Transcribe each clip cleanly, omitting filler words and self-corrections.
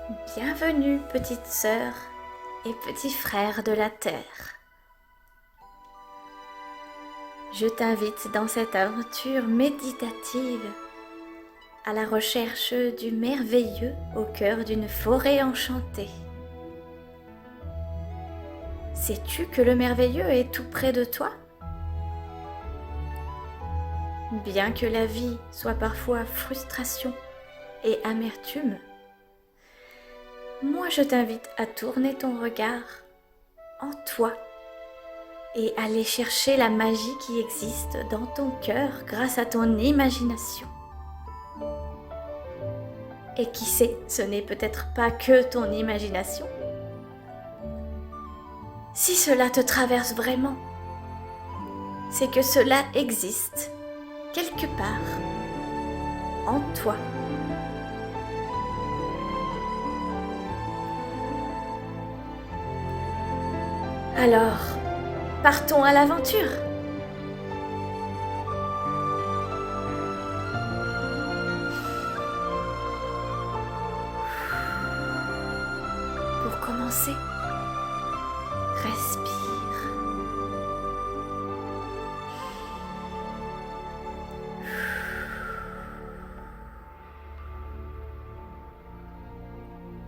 Bienvenue, petite sœur et petit frère de la terre. Je t'invite dans cette aventure méditative à la recherche du merveilleux au cœur d'une forêt enchantée. Sais-tu que le merveilleux est tout près de toi ? Bien que la vie soit parfois frustration et amertume, moi je t'invite à tourner ton regard en toi et aller chercher la magie qui existe dans ton cœur grâce à ton imagination. Et qui sait, ce n'est peut-être pas que ton imagination. Si cela te traverse vraiment, c'est que cela existe quelque part en toi. Alors, partons à l'aventure. Pour commencer, respire.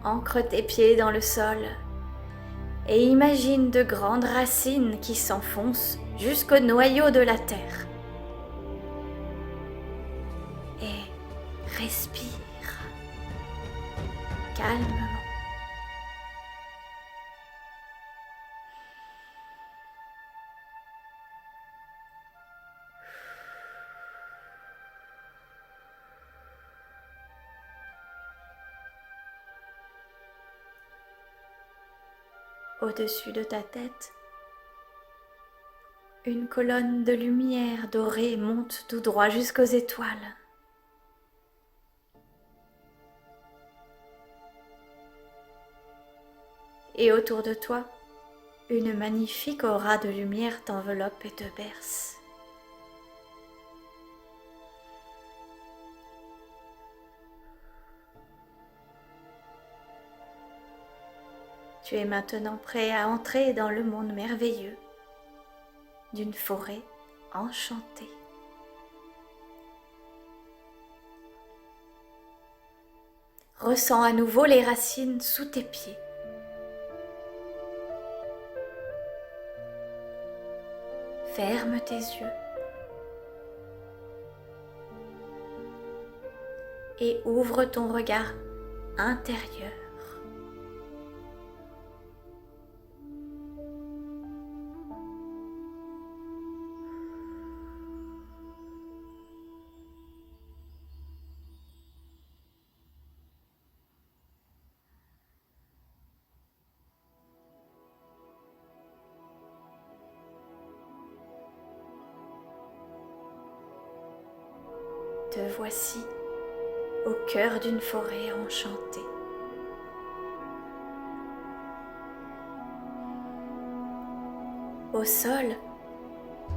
Ancre tes pieds dans le sol et imagine de grandes racines qui s'enfoncent jusqu'au noyau de la terre. Et respire calmement. Au-dessus de ta tête, une colonne de lumière dorée monte tout droit jusqu'aux étoiles. Et autour de toi, une magnifique aura de lumière t'enveloppe et te berce. Tu es maintenant prêt à entrer dans le monde merveilleux d'une forêt enchantée. Ressens à nouveau les racines sous tes pieds. Ferme tes yeux et ouvre ton regard intérieur. Te voici au cœur d'une forêt enchantée. Au sol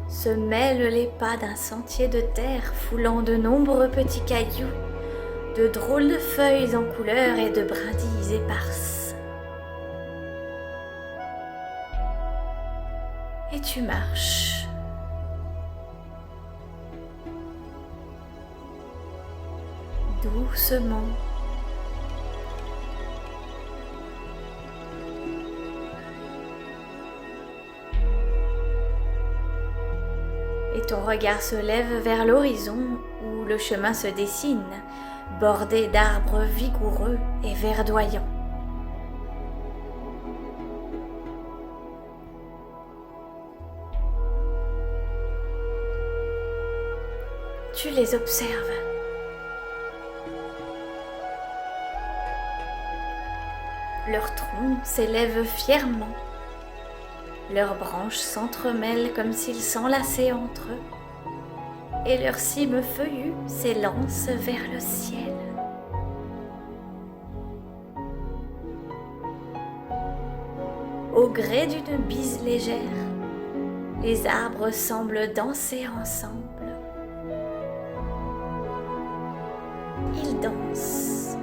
se mêlent les pas d'un sentier de terre foulant de nombreux petits cailloux, de drôles de feuilles en couleurs et de brindilles éparses. Et tu marches. Doucement. Et ton regard se lève vers l'horizon où le chemin se dessine, bordé d'arbres vigoureux et verdoyants. Tu les observes. Leurs troncs s'élèvent fièrement. Leurs branches s'entremêlent comme s'ils s'enlaçaient entre eux, et leurs cimes feuillues s'élancent vers le ciel. Au gré d'une bise légère, les arbres semblent danser ensemble. Ils dansent.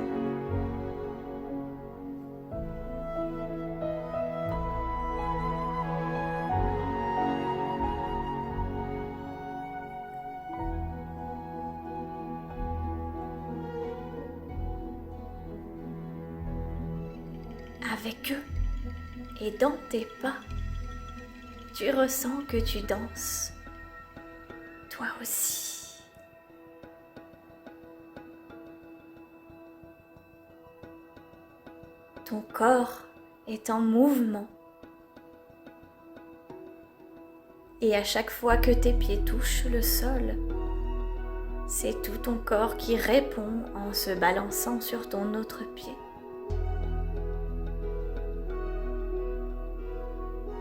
avec eux et dans tes pas, tu ressens que tu danses, toi aussi. Ton corps est en mouvement. Et à chaque fois que tes pieds touchent le sol, c'est tout ton corps qui répond en se balançant sur ton autre pied.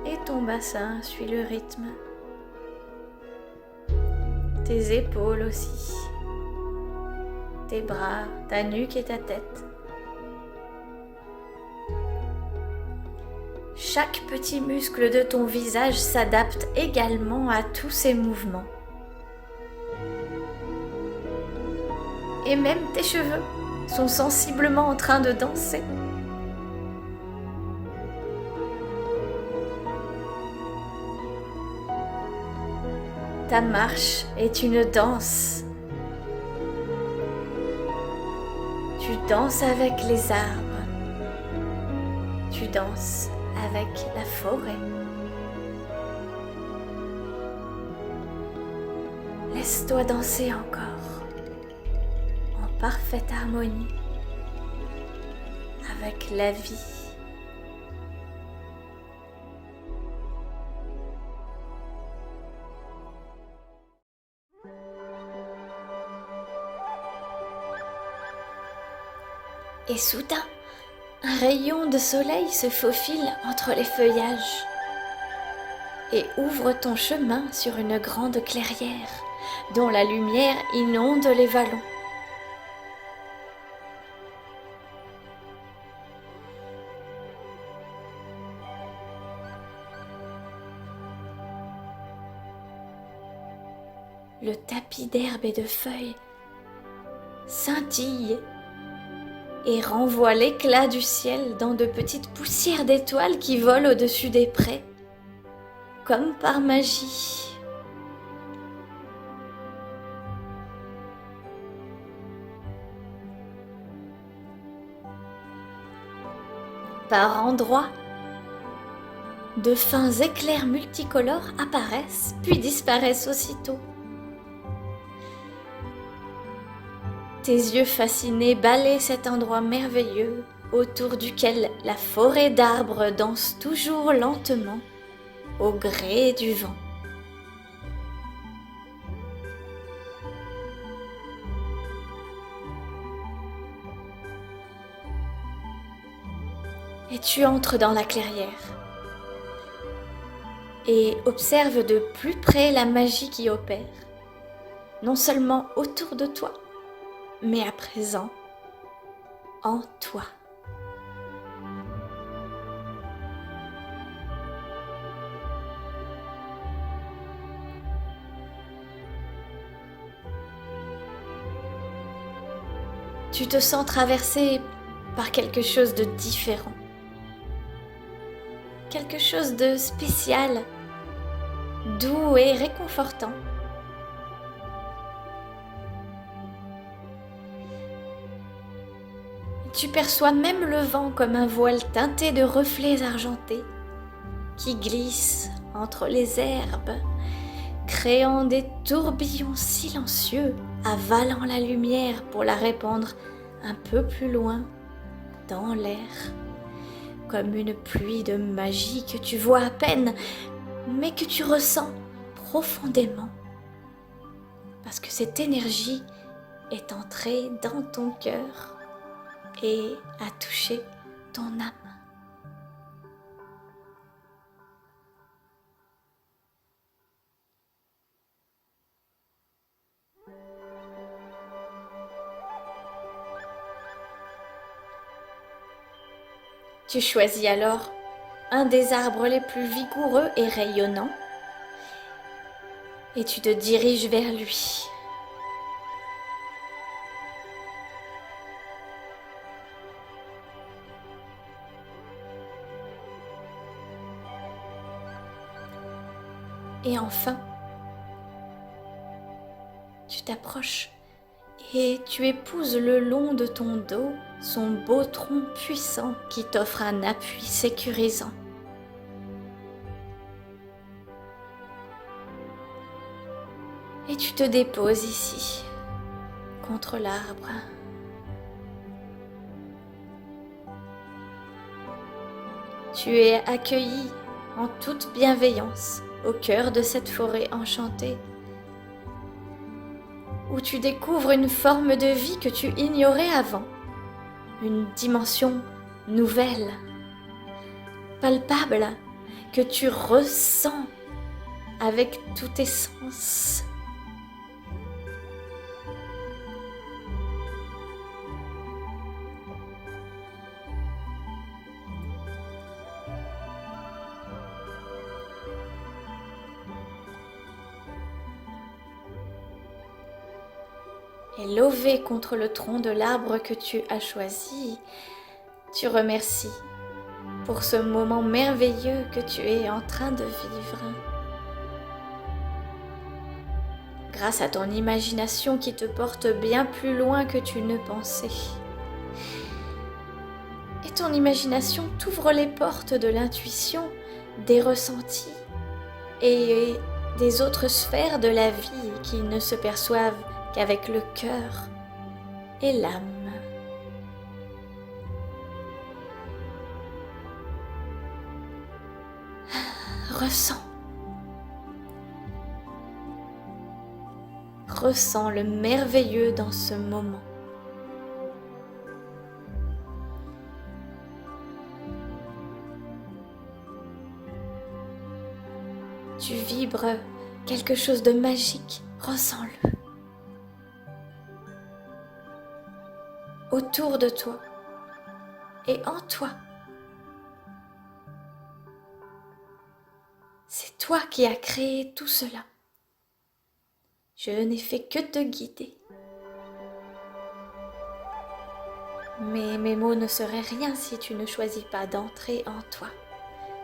Et ton bassin suit le rythme. Tes épaules aussi. Tes bras, ta nuque et ta tête. Chaque petit muscle de ton visage s'adapte également à tous ces mouvements. Et même tes cheveux sont sensiblement en train de danser. Ta marche est une danse. Tu danses avec les arbres. Tu danses avec la forêt. Laisse-toi danser encore, en parfaite harmonie avec la vie. Et soudain, un rayon de soleil se faufile entre les feuillages et ouvre ton chemin sur une grande clairière dont la lumière inonde les vallons. Le tapis d'herbe et de feuilles scintille et renvoie l'éclat du ciel dans de petites poussières d'étoiles qui volent au-dessus des prés, comme par magie. Par endroits, de fins éclairs multicolores apparaissent puis disparaissent aussitôt. Tes yeux fascinés balaient cet endroit merveilleux autour duquel la forêt d'arbres danse toujours lentement au gré du vent. Et tu entres dans la clairière et observes de plus près la magie qui opère, non seulement autour de toi, mais à présent en toi. Tu te sens traversé par quelque chose de différent, quelque chose de spécial, doux et réconfortant. Tu perçois même le vent comme un voile teinté de reflets argentés qui glisse entre les herbes, créant des tourbillons silencieux, avalant la lumière pour la répandre un peu plus loin dans l'air, comme une pluie de magie que tu vois à peine, mais que tu ressens profondément, parce que cette énergie est entrée dans ton cœur et a touché ton âme. Tu choisis alors un des arbres les plus vigoureux et rayonnants et tu te diriges vers lui. Et enfin, tu t'approches et tu épouses le long de ton dos son beau tronc puissant qui t'offre un appui sécurisant. Et tu te déposes ici, contre l'arbre. Tu es accueilli en toute bienveillance au cœur de cette forêt enchantée, où tu découvres une forme de vie que tu ignorais avant, une dimension nouvelle, palpable, que tu ressens avec tous tes sens. Et lové contre le tronc de l'arbre que tu as choisi, tu remercies pour ce moment merveilleux que tu es en train de vivre. Grâce à ton imagination qui te porte bien plus loin que tu ne pensais. Et ton imagination t'ouvre les portes de l'intuition, des ressentis et des autres sphères de la vie qui ne se perçoivent qu'avec le cœur et l'âme. Ressens. Ressens le merveilleux dans ce moment. Tu vibres quelque chose de magique, ressens-le. Autour de toi et en toi. C'est toi qui as créé tout cela. Je n'ai fait que te guider. Mais mes mots ne seraient rien si tu ne choisis pas d'entrer en toi,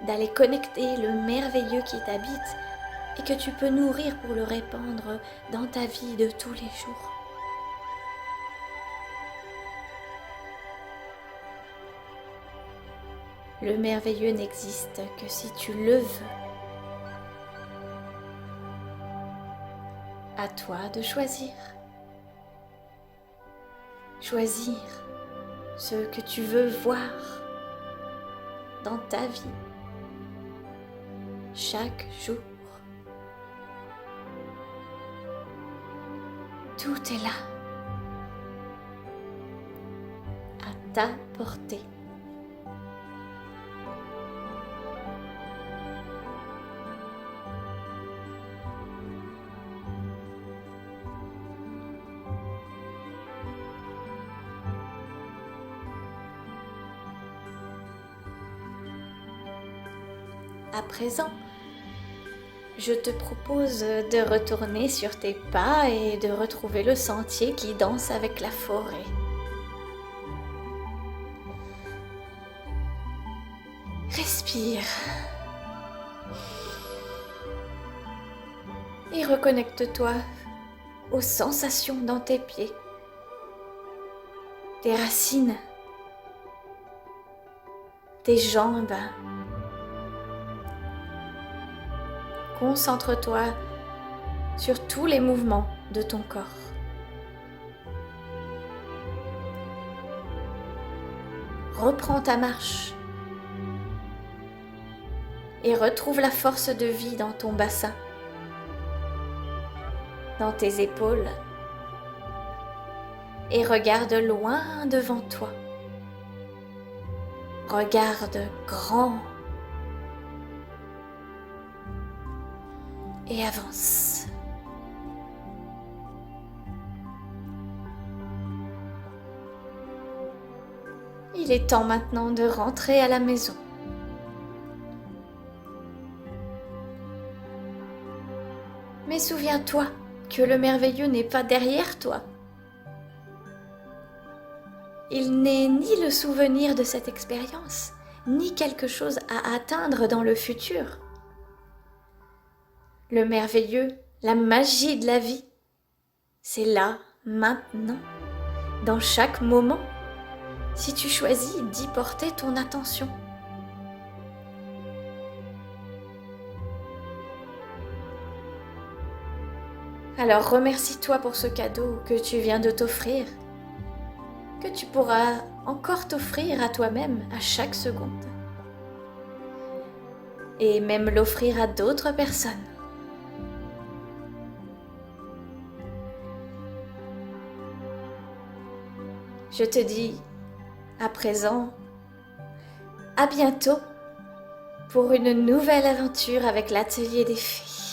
d'aller connecter le merveilleux qui t'habite et que tu peux nourrir pour le répandre dans ta vie de tous les jours. Le merveilleux n'existe que si tu le veux. À toi de choisir. Choisir ce que tu veux voir dans ta vie chaque jour. Tout est là, à ta portée. À présent, je te propose de retourner sur tes pas et de retrouver le sentier qui danse avec la forêt. Respire. Et reconnecte-toi aux sensations dans tes pieds, tes racines, tes jambes. Concentre-toi sur tous les mouvements de ton corps. Reprends ta marche et retrouve la force de vie dans ton bassin, dans tes épaules, et regarde loin devant toi. Regarde grand et avance. Il est temps maintenant de rentrer à la maison. Mais souviens-toi que le merveilleux n'est pas derrière toi. Il n'est ni le souvenir de cette expérience, ni quelque chose à atteindre dans le futur. Le merveilleux, la magie de la vie, c'est là, maintenant, dans chaque moment, si tu choisis d'y porter ton attention. Alors remercie-toi pour ce cadeau que tu viens de t'offrir, que tu pourras encore t'offrir à toi-même à chaque seconde, et même l'offrir à d'autres personnes. Je te dis à présent, à bientôt pour une nouvelle aventure avec l'Atelier des Fées.